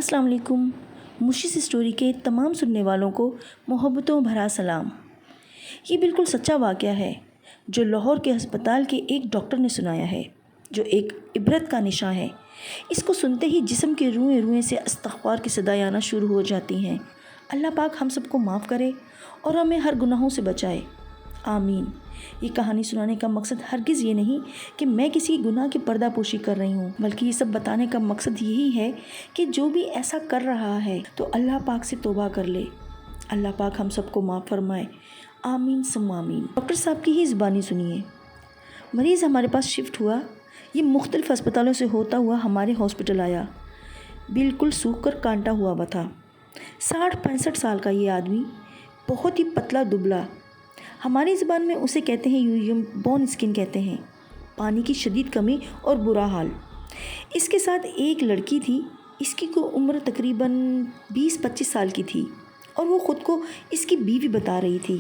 अस्सलाम वालेकुम। मुशीस स्टोरी के तमाम सुनने वालों को मोहब्बतों भरा सलाम। ये बिल्कुल सच्चा वाक़या है जो लाहौर के अस्पताल के एक डॉक्टर ने सुनाया है, जो एक इबरत का निशान है। इसको सुनते ही जिस्म के रुएं रुएं से इस्तग़फ़ार की सदाएं आना शुरू हो जाती हैं। अल्लाह पाक हम सबको माफ़ करे और हमें हर गुनाहों से बचाए, आमीन। ये कहानी सुनाने का मकसद हरगिज़ ये नहीं कि मैं किसी गुनाह की पर्दापोशी कर रही हूँ, बल्कि ये सब बताने का मकसद यही है कि जो भी ऐसा कर रहा है तो अल्लाह पाक से तौबा कर ले। अल्लाह पाक हम सबको माफ़ फरमाए, आमीन सुम्मा आमीन। डॉक्टर साहब की ही ज़ुबानी सुनिए। मरीज़ हमारे पास शिफ्ट हुआ। ये मुख्तलिफ़ अस्पतालों से होता हुआ हमारे हॉस्पिटल आया। बिल्कुल सूख कर कांटा हुआ था। 60-65 साल का ये आदमी, बहुत ही पतला दुबला। हमारी ज़बान में उसे कहते हैं यूरियम बॉर्न स्किन कहते हैं। पानी की शदीद कमी और बुरा हाल। इसके साथ एक लड़की थी। इसकी को उम्र तकरीबन 20-25 साल की थी और वो ख़ुद को इसकी बीवी बता रही थी।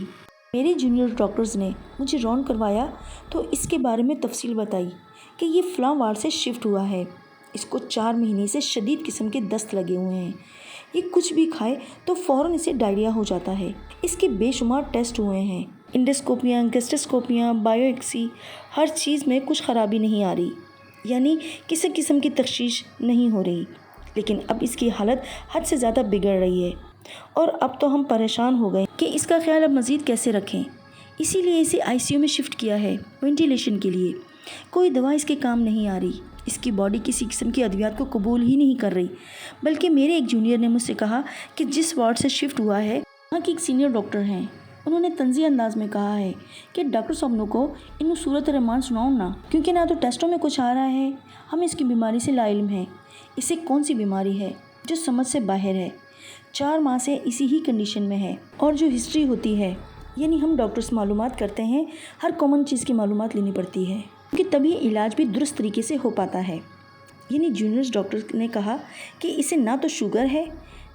मेरे जूनियर डॉक्टर्स ने मुझे राउंड करवाया तो इसके बारे में तफसील बताई कि ये फ़लाँ वार्ड से शिफ्ट हुआ है। इसको 4 महीने से शदीद किस्म के दस्त लगे हुए हैं। ये कुछ भी खाए तो फ़ौरन इसे डायरिया हो जाता है। इसके बेशुमार टेस्ट हुए हैं, इंडोस्कोपियाँ, गैस्ट्रोस्कोपियाँ, बायोप्सी, हर चीज़ में कुछ ख़राबी नहीं आ रही, यानी किसी किस्म की तशख़ीस नहीं हो रही। लेकिन अब इसकी हालत हद से ज़्यादा बिगड़ रही है और अब तो हम परेशान हो गए कि इसका ख्याल अब मज़ीद कैसे रखें। इसीलिए इसे आईसीयू में शिफ्ट किया है वेंटिलेशन के लिए। कोई दवा इसके काम नहीं आ रही। इसकी बॉडी किसी किस्म की अद्वियात को कबूल ही नहीं कर रही। बल्कि मेरे एक जूनियर ने मुझसे कहा कि जिस वार्ड से शिफ्ट हुआ है वहाँ की एक सीनियर डॉक्टर हैं, उन्होंने तंज़ीह अंदाज में कहा है कि डॉक्टर साहब को इन सूरत रहमान सुनाओ ना, क्योंकि ना तो टेस्टों में कुछ आ रहा है, हम इसकी बीमारी से लाइल्म हैं। इसे कौन सी बीमारी है जो समझ से बाहर है। 4 माह से इसी ही कंडीशन में है। और जो हिस्ट्री होती है, यानी हम डॉक्टर्स मालूमात करते हैं, हर कॉमन चीज़ की मालूमात लेनी पड़ती है, क्योंकि तभी इलाज भी दुरुस्त तरीके से हो पाता है। यानी जूनियर डॉक्टर ने कहा कि इसे ना तो शुगर है,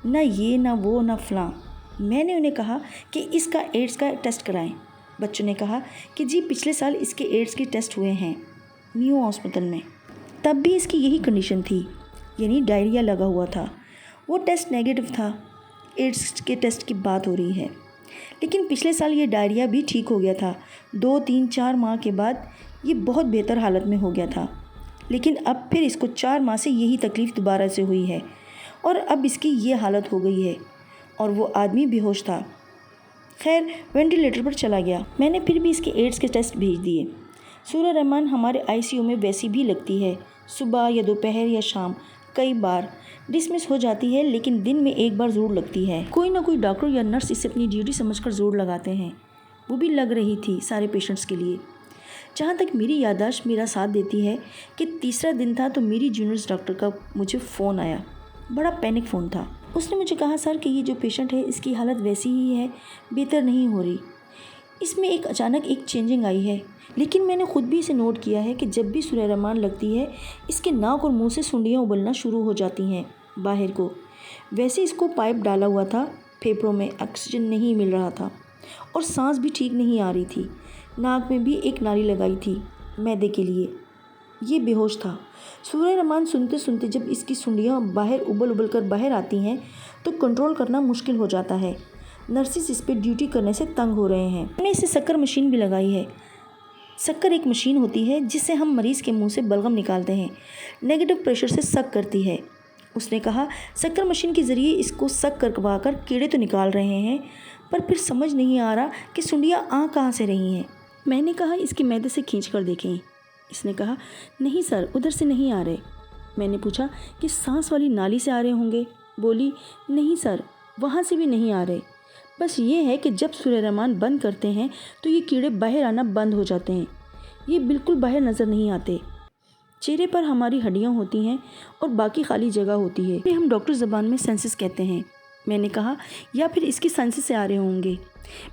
ना ये, ना वो, ना फ़लाँ। मैंने उन्हें कहा कि इसका एड्स का टेस्ट कराएं। बच्चों ने कहा कि जी पिछले साल इसके एड्स के टेस्ट हुए हैं मियो हॉस्पिटल में, तब भी इसकी यही कंडीशन थी, यानी डायरिया लगा हुआ था। वो टेस्ट नेगेटिव था। एड्स के टेस्ट की बात हो रही है। लेकिन पिछले साल ये डायरिया भी ठीक हो गया था। 2-3-4 माह के बाद ये बहुत बेहतर हालत में हो गया था। लेकिन अब फिर इसको 4 माह से यही तकलीफ़ दोबारा से हुई है और अब इसकी ये हालत हो गई है और वो आदमी बेहोश था। खैर वेंटिलेटर पर चला गया। मैंने फिर भी इसके एड्स के टेस्ट भेज दिए। सूरह रहमान हमारे आईसीयू में वैसी भी लगती है, सुबह या दोपहर या शाम। कई बार डिसमिस हो जाती है, लेकिन दिन में एक बार ज़रूर लगती है। कोई ना कोई डॉक्टर या नर्स इसे अपनी ड्यूटी समझकर ज़ोर लगाते हैं। वो भी लग रही थी सारे पेशेंट्स के लिए। जहाँ तक मेरी याददाश्त मेरा साथ देती है कि तीसरा दिन था तो मेरी जूनियर डॉक्टर का मुझे फ़ोन आया। बड़ा पैनिक फ़ोन था। उसने मुझे कहा, सर कि ये जो पेशेंट है इसकी हालत वैसी ही है, बेहतर नहीं हो रही। इसमें एक अचानक एक चेंजिंग आई है। लेकिन मैंने ख़ुद भी इसे नोट किया है कि जब भी सूरह रहमान लगती है इसके नाक और मुंह से सुंडियाँ उबलना शुरू हो जाती हैं बाहर को। वैसे इसको पाइप डाला हुआ था, फेफड़ों में ऑक्सीजन नहीं मिल रहा था और सांस भी ठीक नहीं आ रही थी। नाक में भी एक नाली लगाई थी मैदे के लिए। ये बेहोश था। सूरह रहमान सुनते सुनते जब इसकी सुंडियाँ बाहर उबल कर बाहर आती हैं तो कंट्रोल करना मुश्किल हो जाता है। नर्सिस इस पर ड्यूटी करने से तंग हो रहे हैं। हमने इसे शक्कर मशीन भी लगाई है। शक्कर एक मशीन होती है जिससे हम मरीज़ के मुंह से बलगम निकालते हैं। नेगेटिव प्रेशर से सक करती है। उसने कहा शक्कर मशीन के ज़रिए इसको सक करवा कर कीड़े तो निकाल रहे हैं, पर फिर समझ नहीं आ रहा कि सुंडियाँ आ कहाँ से रही हैं। मैंने कहा इसके मैदे से खींच कर देखें। इसने कहा नहीं सर, उधर से नहीं आ रहे। मैंने पूछा कि सांस वाली नाली से आ रहे होंगे। बोली नहीं सर, वहाँ से भी नहीं आ रहे। बस ये है कि जब सूरह रहमान बंद करते हैं तो ये कीड़े बाहर आना बंद हो जाते हैं। ये बिल्कुल बाहर नज़र नहीं आते। चेहरे पर हमारी हड्डियाँ होती हैं और बाकी खाली जगह होती है। ये हम डॉक्टर ज़बान में सेंसेस कहते हैं। मैंने कहा या फिर इसकी सेंसेस से आ रहे होंगे।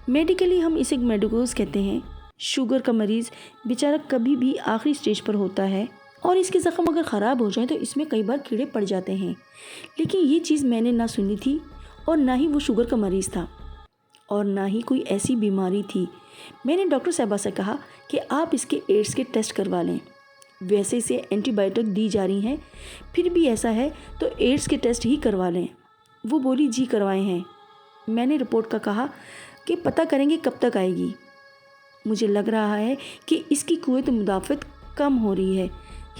मेडिकली हम इसे मेडिकोज कहते हैं। शुगर का मरीज़ बेचारा कभी भी आखिरी स्टेज पर होता है और इसके ज़ख्म अगर ख़राब हो जाए तो इसमें कई बार कीड़े पड़ जाते हैं। लेकिन ये चीज़ मैंने ना सुनी थी और ना ही वो शुगर का मरीज़ था और ना ही कोई ऐसी बीमारी थी। मैंने डॉक्टर साहबा से कहा कि आप इसके एड्स के टेस्ट करवा लें। वैसे से एंटीबायोटिक दी जा रही हैं, फिर भी ऐसा है तो एड्स के टेस्ट ही करवा लें। वो बोली जी करवाए हैं। मैंने रिपोर्ट का कहा कि पता करेंगे कब तक आएगी। मुझे लग रहा है कि इसकी कुव्वत मुदाफ़त कम हो रही है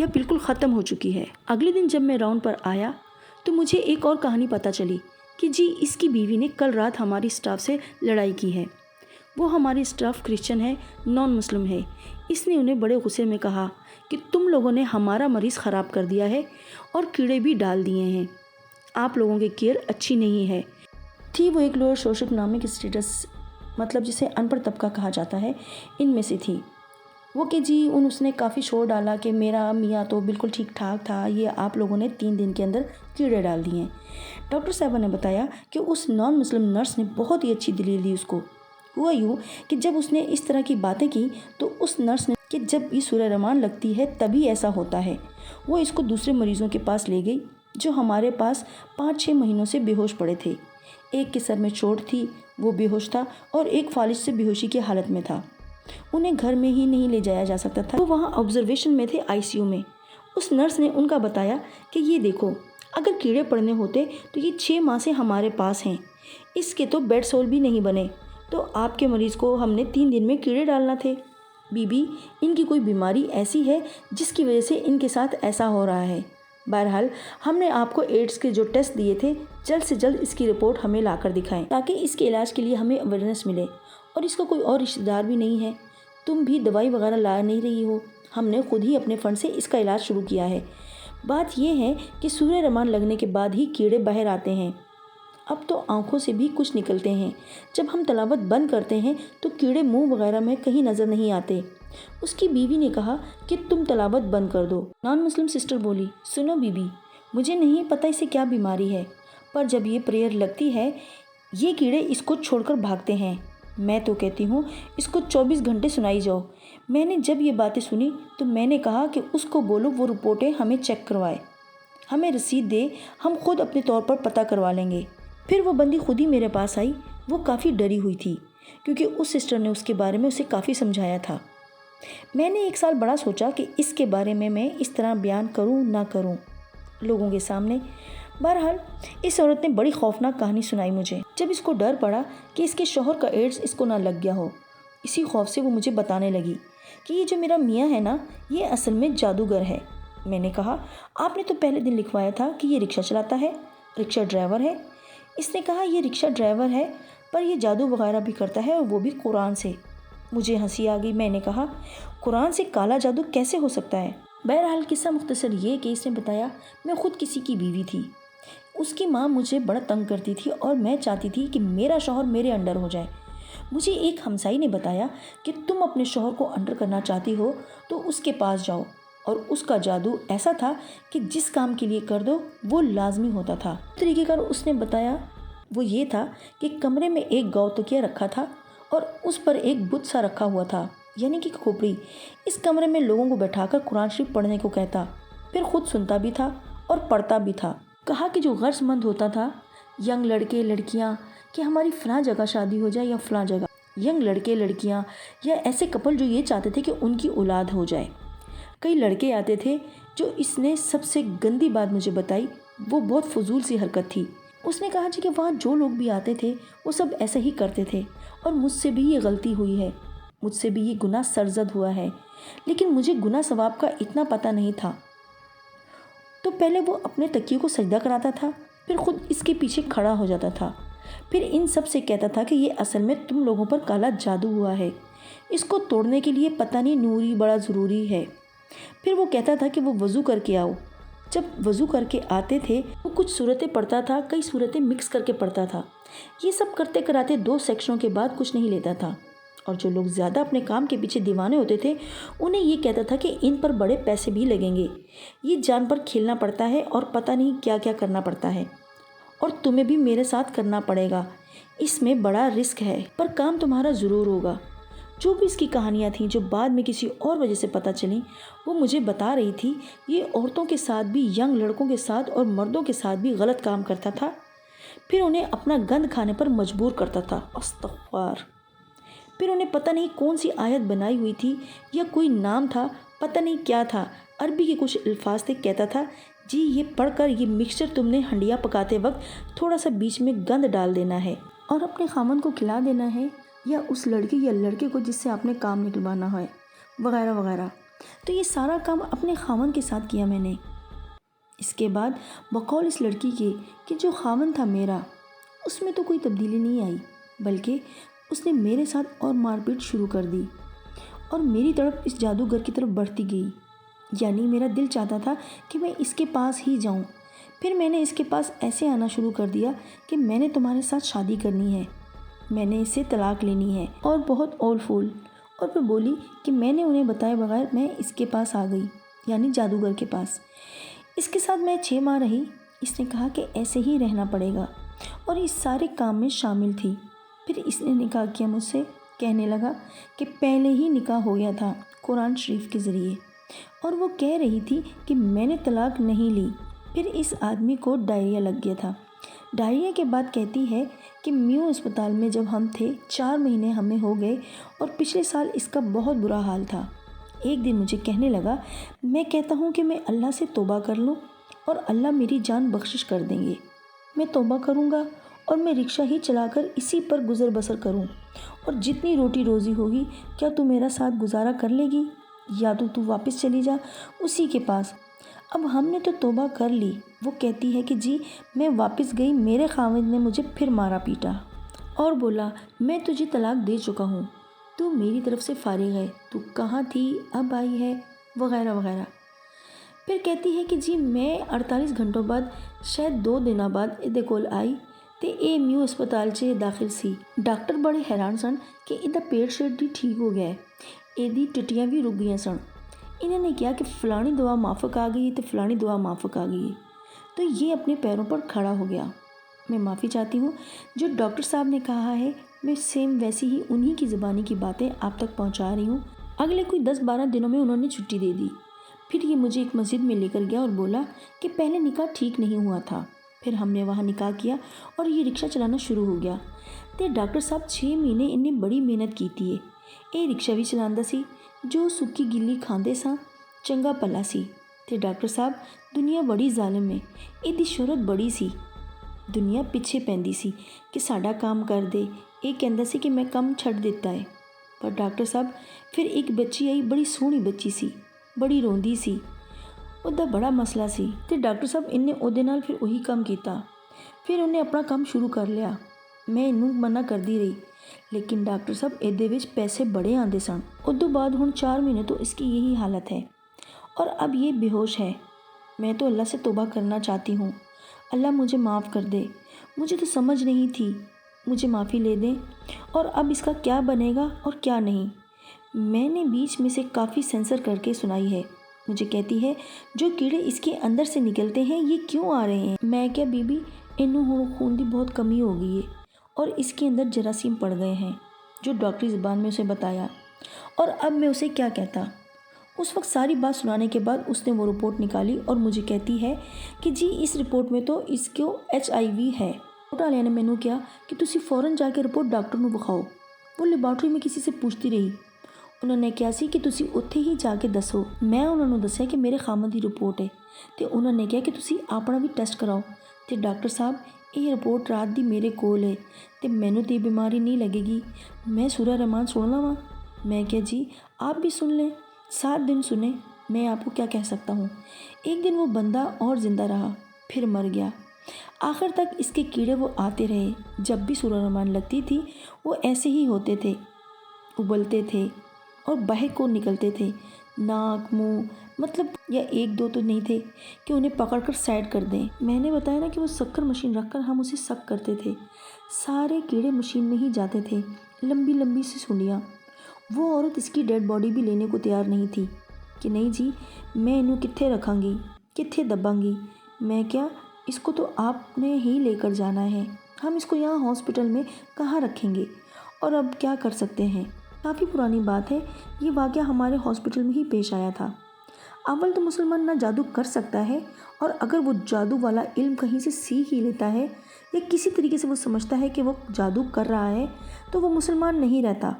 या बिल्कुल ख़त्म हो चुकी है। अगले दिन जब मैं राउंड पर आया तो मुझे एक और कहानी पता चली कि जी इसकी बीवी ने कल रात हमारी स्टाफ से लड़ाई की है। वो हमारी स्टाफ क्रिश्चियन है, नॉन मुस्लिम है। इसने उन्हें बड़े गुस्से में कहा कि तुम लोगों ने हमारा मरीज़ ख़राब कर दिया है और कीड़े भी डाल दिए हैं। आप लोगों की केयर अच्छी नहीं है। थी वो एक लोअर सोशल इकोनॉमिक स्टेटस, मतलब जिसे अनपढ़ तबका कहा जाता है, इनमें से थी वो कि जी उसने काफ़ी शोर डाला कि मेरा मियाँ तो बिल्कुल ठीक ठाक था, ये आप लोगों ने 3 दिन के अंदर कीड़े डाल दिए हैं। डॉक्टर साहबा ने बताया कि उस नॉन मुस्लिम नर्स ने बहुत ही अच्छी दलील दी उसको। हुआ यूँ कि जब उसने इस तरह की बातें की तो उस नर्स ने कि जब ये सूरह रहमान लगती है तभी ऐसा होता है। वो इसको दूसरे मरीज़ों के पास ले गई जो हमारे पास 5-6 महीनों से बेहोश पड़े थे। एक के सर में चोट थी, वो बेहोश था, और एक फालिज से बेहोशी की हालत में था। उन्हें घर में ही नहीं ले जाया जा सकता था। वो वहाँ ऑब्जर्वेशन में थे, आईसीयू में। उस नर्स ने उनका बताया कि ये देखो, अगर कीड़े पड़ने होते तो ये 6 माह से हमारे पास हैं, इसके तो बेड सोल भी नहीं बने, तो आपके मरीज़ को हमने 3 दिन में कीड़े डालना थे। बीबी, इनकी कोई बीमारी ऐसी है जिसकी वजह से इनके साथ ऐसा हो रहा है। बहरहाल हमने आपको एड्स के जो टेस्ट दिए थे, जल्द से जल्द इसकी रिपोर्ट हमें लाकर दिखाएं ताकि इसके इलाज के लिए हमें अवेयरनेस मिले। और इसका कोई और रिश्तेदार भी नहीं है, तुम भी दवाई वगैरह ला नहीं रही हो, हमने खुद ही अपने फंड से इसका इलाज शुरू किया है। बात यह है कि सूरह रहमान लगने के बाद ही कीड़े बाहर आते हैं। अब तो आंखों से भी कुछ निकलते हैं। जब हम तलावत बंद करते हैं तो कीड़े मुंह वगैरह में कहीं नज़र नहीं आते। उसकी बीवी ने कहा कि तुम तलावत बंद कर दो। नॉन मुस्लिम सिस्टर बोली, सुनो बीबी, मुझे नहीं पता इसे क्या बीमारी है, पर जब ये प्रेयर लगती है ये कीड़े इसको छोड़कर भागते हैं। मैं तो कहती हूँ इसको 24 घंटे सुनाई जाओ। मैंने जब ये बातें सुनी तो मैंने कहा कि उसको बोलो वो रिपोर्टें हमें चेक करवाए, हमें रसीद दे, हम खुद अपने तौर पर पता करवा लेंगे। फिर वो बंदी खुद ही मेरे पास आई। वो काफ़ी डरी हुई थी क्योंकि उस सिस्टर ने उसके बारे में उसे काफ़ी समझाया था। मैंने एक साल बड़ा सोचा कि इसके बारे में मैं इस तरह बयान करूं ना करूं लोगों के सामने। बहरहाल इस औरत ने बड़ी खौफनाक कहानी सुनाई मुझे। जब इसको डर पड़ा कि इसके शौहर का एड्स इसको ना लग गया हो, इसी खौफ से वो मुझे बताने लगी कि ये जो मेरा मियाँ है ना, ये असल में जादूगर है। मैंने कहा, आपने तो पहले दिन लिखवाया था कि ये रिक्शा चलाता है, रिक्शा ड्राइवर है। इसने कहा ये रिक्शा ड्राइवर है पर ये जादू वगैरह भी करता है, और वो भी कुरान से। मुझे हंसी आ गई। मैंने कहा, कुरान से काला जादू कैसे हो सकता है? बहरहाल किस्सा मुख्तसर ये कि इसने बताया, मैं खुद किसी की बीवी थी। उसकी माँ मुझे बड़ा तंग करती थी और मैं चाहती थी कि मेरा शौहर मेरे अंडर हो जाए। मुझे एक हमसाई ने बताया कि तुम अपने शौहर को अंडर करना चाहती हो तो उसके पास जाओ, और उसका जादू ऐसा था कि जिस काम के लिए कर दो वो लाजमी होता था। तरीके का उसने बताया वो ये था कि कमरे में एक गौ तकिया रखा था और उस पर एक बुत सा रखा हुआ था, यानी कि खोपड़ी। इस कमरे में लोगों को बैठाकर कुरान शरीफ पढ़ने को कहता, फिर खुद सुनता भी था और पढ़ता भी था। कहा कि जो गर्जमंद होता था, यंग लड़के लड़कियां, कि हमारी फ़लाँ जगह शादी हो जाए या फ़लाँ जगह, यंग लड़के लड़कियां या ऐसे कपल जो ये चाहते थे कि उनकी औलाद हो जाए। कई लड़के आते थे। जो इसने सबसे गंदी बात मुझे बताई वो बहुत फजूल सी हरकत थी। उसने कहा जी कि वहाँ जो लोग भी आते थे वो सब ऐसा ही करते थे, और मुझसे भी ये गलती हुई है, मुझसे भी ये गुनाह सरजद हुआ है, लेकिन मुझे गुनाह सवाब का इतना पता नहीं था। तो पहले वो अपने तकिए को सजदा कराता था, फिर खुद इसके पीछे खड़ा हो जाता था, फिर इन सब से कहता था कि ये असल में तुम लोगों पर काला जादू हुआ है, इसको तोड़ने के लिए पता नहीं नूरी बड़ा ज़रूरी है। फिर वो कहता था कि वो वज़ू करके आओ। जब वज़ू करके आते थे वो कुछ सूरतें पढ़ता था, कई सूरतें मिक्स करके पढ़ता था। ये सब करते कराते 2 सेक्शनों के बाद कुछ नहीं लेता था। और जो लोग ज़्यादा अपने काम के पीछे दीवाने होते थे उन्हें ये कहता था कि इन पर बड़े पैसे भी लगेंगे, ये जान पर खेलना पड़ता है और पता नहीं क्या क्या करना पड़ता है, और तुम्हें भी मेरे साथ करना पड़ेगा, इसमें बड़ा रिस्क है, पर काम तुम्हारा ज़रूर होगा। जो भी इसकी कहानियाँ थीं जो बाद में किसी और वजह से पता चली, वो मुझे बता रही थी ये औरतों के साथ भी, यंग लड़कों के साथ और मर्दों के साथ भी गलत काम करता था, फिर उन्हें अपना गंद खाने पर मजबूर करता था। अस्तग़फ़ार। फिर उन्हें पता नहीं कौन सी आयत बनाई हुई थी या कोई नाम था, पता नहीं क्या था, عربی کے کچھ الفاظ تھے. کہتا تھا جی یہ پڑھ کر یہ مکسچر تم نے ہنڈیا پکاتے وقت تھوڑا سا بیچ میں گند ڈال دینا ہے اور اپنے خامن کو کھلا دینا ہے، یا اس لڑکی یا لڑکے کو جس سے آپ نے کام نکلوانا ہے، وغیرہ وغیرہ. تو یہ سارا کام اپنے خامن کے ساتھ کیا میں نے. اس کے بعد بقول اس لڑکی کے کہ جو خامن تھا میرا، اس میں تو کوئی تبدیلی نہیں آئی، بلکہ اس نے میرے ساتھ اور مار پیٹ شروع کر دی اور میری طرف اس جادوگر کی طرف بڑھتی گئی. یعنی میرا دل چاہتا تھا کہ میں اس کے پاس ہی جاؤں. پھر میں نے اس کے پاس ایسے آنا شروع کر دیا کہ میں نے تمہارے ساتھ شادی کرنی ہے، میں نے اس سے طلاق لینی ہے، اور بہت اول فول. اور پھر بولی کہ میں نے انہیں بتائے بغیر میں اس کے پاس آ گئی، یعنی جادوگر کے پاس. اس کے ساتھ میں 6 ماہ رہی. اس نے کہا کہ ایسے ہی رہنا پڑے گا اور اس سارے کام میں شامل تھی. پھر اس نے نکاح کیا مجھ سے. کہنے لگا کہ پہلے ہی نکاح ہو گیا تھا قرآن شریف کے ذریعے، اور وہ کہہ رہی تھی کہ میں نے طلاق نہیں لی. پھر اس آدمی کو ڈائریا لگ گیا تھا. ڈائریا کے بعد کہتی ہے کہ میو اسپتال میں جب ہم تھے 4 مہینے ہمیں ہو گئے اور پچھلے سال اس کا بہت برا حال تھا. ایک دن مجھے کہنے لگا میں کہتا ہوں کہ میں اللہ سے توبہ کر لوں اور اللہ میری جان بخشش کر دیں گے. میں توبہ کروں گا اور میں رکشہ ہی چلا کر اسی پر گزر بسر کروں، اور جتنی روٹی روزی ہوگی کیا تو میرا ساتھ گزارا کر لے گی، یا تو واپس چلی جا اسی کے پاس. اب ہم نے تو توبہ کر لی. وہ کہتی ہے کہ جی میں واپس گئی، میرے خاوند نے مجھے پھر مارا پیٹا اور بولا میں تجھے طلاق دے چکا ہوں، تو میری طرف سے فارغ ہے، تو کہاں تھی اب آئی ہے، وغیرہ وغیرہ. پھر کہتی ہے کہ جی میں 48 گھنٹوں بعد شاید 2 دنوں بعد ادھے کول آئی تے اے میو اسپتال 'ਚ داخل سی. ڈاکٹر بڑے حیران سن کہ ਇਹਦਾ ਪੇਟ ਸ਼ੇਟ بھی ٹھیک ہو گیا ہے، ਇਹਦੀ ਟੱਟੀਆਂ بھی رک گਈਆਂ سن. انہوں نے کیا کہ فلانی دعا مافک آ گئی تو فلانی دعا مافک آ گئی. تو یہ اپنے پیروں پر کھڑا ہو گیا. میں معافی چاہتی ہوں، جو ڈاکٹر صاحب نے کہا ہے میں سیم ویسی ہی انہی کی زبانی کی باتیں آپ تک پہنچا رہی ہوں. اگلے کوئی 10-12 دنوں میں انہوں نے چھٹی دے دی. پھر یہ مجھے ایک مسجد میں لے کر گیا اور بولا کہ پہلے نکاح ٹھیک نہیں ہوا تھا. پھر ہم نے وہاں نکاح کیا اور یہ رکشہ چلانا شروع ہو گیا. تے ڈاکٹر صاحب 6 مہینے انہیں بڑی محنت کیتی ہے. ਇਹ ਰਿਕਸ਼ਾ ਵੀ ਚਲਾਉਂਦਾ ਸੀ, ਜੋ ਸੁੱਕੀ ਗਿੱਲੀ ਖਾਂਦੇ ਸਾਂ, ਚੰਗਾ ਭਲਾ ਸੀ. ਤੇ ਡਾਕਟਰ ਸਾਹਿਬ ਦੁਨੀਆ ਬੜੀ ਜ਼ਾਲਿਮ ਹੈ, ਇਹਦੀ ਸ਼ੋਹਰਤ ਬੜੀ ਸੀ. ਦੁਨੀਆ ਪਿੱਛੇ ਪੈਂਦੀ ਸੀ ਕਿ ਸਾਡਾ ਕੰਮ ਕਰ ਦੇ. ਇਹ ਕਹਿੰਦਾ ਸੀ ਕਿ ਮੈਂ ਕੰਮ ਛੱਡ ਦਿੱਤਾ ਹੈ. ਪਰ ਡਾਕਟਰ ਸਾਹਿਬ ਫਿਰ ਇੱਕ ਬੱਚੀ ਆਈ, ਬੜੀ ਸੋਹਣੀ ਬੱਚੀ ਸੀ, ਬੜੀ ਰੋਂਦੀ ਸੀ, ਉਹਦਾ ਬੜਾ ਮਸਲਾ ਸੀ. ਤੇ ਡਾਕਟਰ ਸਾਹਿਬ ਇਹਨੇ ਉਹਦੇ ਨਾਲ ਫਿਰ ਉਹੀ ਕੰਮ ਕੀਤਾ. ਫਿਰ ਉਹਨੇ ਆਪਣਾ ਕੰਮ ਸ਼ੁਰੂ ਕਰ ਲਿਆ. ਮੈਂ ਇਹਨੂੰ ਮਨਾ ਕਰਦੀ ਰਹੀ, لیکن ڈاکٹر صاحب ਇਹਦੇ ਵਿੱਚ پیسے بڑے آندے سن. ادو بعد ہن 4 مہینے تو اس کی یہی حالت ہے اور اب یہ بے ہوش ہے. میں تو اللہ سے توبہ کرنا چاہتی ہوں. اللہ مجھے معاف کر دے. مجھے تو سمجھ نہیں تھی. مجھے معافی لے دیں. اور اب اس کا کیا بنے گا اور کیا نہیں. میں نے بیچ میں سے کافی سینسر کر کے سنائی ہے. مجھے کہتی ہے جو کیڑے اس کے اندر سے نکلتے ہیں یہ کیوں آ رہے ہیں. میں کیا بی بی انہوں ہن خون دی بہت کمی ہو گئی ہے اور اس کے اندر جراثیم پڑ گئے ہیں، جو ڈاکٹری زبان میں اسے بتایا. اور اب میں اسے کیا کہتا. اس وقت ساری بات سنانے کے بعد اس نے وہ رپورٹ نکالی اور مجھے کہتی ہے کہ جی اس رپورٹ میں تو اس کو HIV ہے. رپورٹ والے نے مینوں کیا کہ تسی فوراً جا کے رپورٹ ڈاکٹر نوں بخاؤ. وہ لیبارٹری میں کسی سے پوچھتی رہی. انہوں نے کیا سی کہ تسی ਉੱਥੇ ہی جا کے دسو. میں انہوں نے دسیا کہ میرے خامن دی رپورٹ ہے ਤੇ انہوں نے کیا کہ تسی اپنا بھی ٹیسٹ کراؤ. ਤੇ ਡਾਕਟਰ ਸਾਹਿਬ ਇਹ ਰਿਪورਟ ਰਾਤ ਦੀ ਮੇਰੇ ਕੋਲ ਹੈ ਤੇ ਮੈਨੂੰ ਤੇ بیماری نہیں لگے گی. میں سورہ رحمان سن لواں. میں کیا جی آپ بھی سن لیں. 7 دن سنے. میں آپ کو کیا کہہ سکتا ہوں. ایک دن وہ بندہ اور زندہ رہا، پھر مر گیا. آخر تک اس کے کیڑے وہ آتے رہے. جب بھی سورہ رحمان لگتی تھی وہ ایسے ہی ہوتے تھے، ابلتے تھے اور باہر کو نکلتے تھے. ناک منہ مطلب، یا 1-2 تو نہیں تھے کہ انہیں پکڑ کر سائڈ کر دیں. میں نے بتایا نا کہ وہ سکر مشین رکھ کر ہم اسے سک کرتے تھے. سارے کیڑے مشین میں ہی جاتے تھے. لمبی لمبی سی سنڈیاں. وہ عورت اس کی ڈیڈ باڈی بھی لینے کو تیار نہیں تھی کہ نہیں جی میں انہوں کتھے رکھاں گی، کتھے دباں گی. میں کیا اس کو تو آپ نے ہی لے کر جانا ہے، ہم اس کو یہاں ہاسپٹل میں کہاں رکھیں گے. اور اب کیا کر سکتے ہیں. کافی پرانی بات ہے. یہ واقعہ ہمارے ہاسپٹل میں ہی پیش آیا تھا. اول تو مسلمان نہ جادو کر سکتا ہے، اور اگر وہ جادو والا علم کہیں سے سیکھ ہی لیتا ہے یا کسی طریقے سے وہ سمجھتا ہے کہ وہ جادو کر رہا ہے تو وہ مسلمان نہیں رہتا.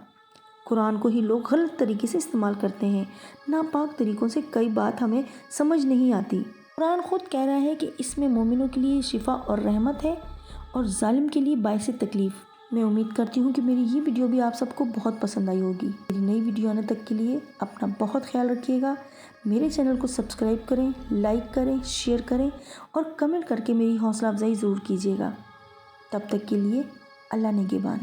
قرآن کو ہی لوگ غلط طریقے سے استعمال کرتے ہیں، ناپاک طریقوں سے کئی بات ہمیں سمجھ نہیں آتی۔ قرآن خود کہہ رہا ہے کہ اس میں مومنوں کے لیے شفا اور رحمت ہے اور ظالم کے لیے باعث تکلیف۔ میں امید کرتی ہوں کہ میری یہ ویڈیو بھی آپ سب کو بہت پسند آئی ہوگی۔ میری نئی ویڈیو آنے تک کے لیے اپنا بہت خیال رکھیے گا۔ میرے چینل کو سبسکرائب کریں، لائک کریں، شیئر کریں اور کمنٹ کر کے میری حوصلہ افزائی ضرور کیجیے گا۔ تب تک کے لیے اللہ نگہبان۔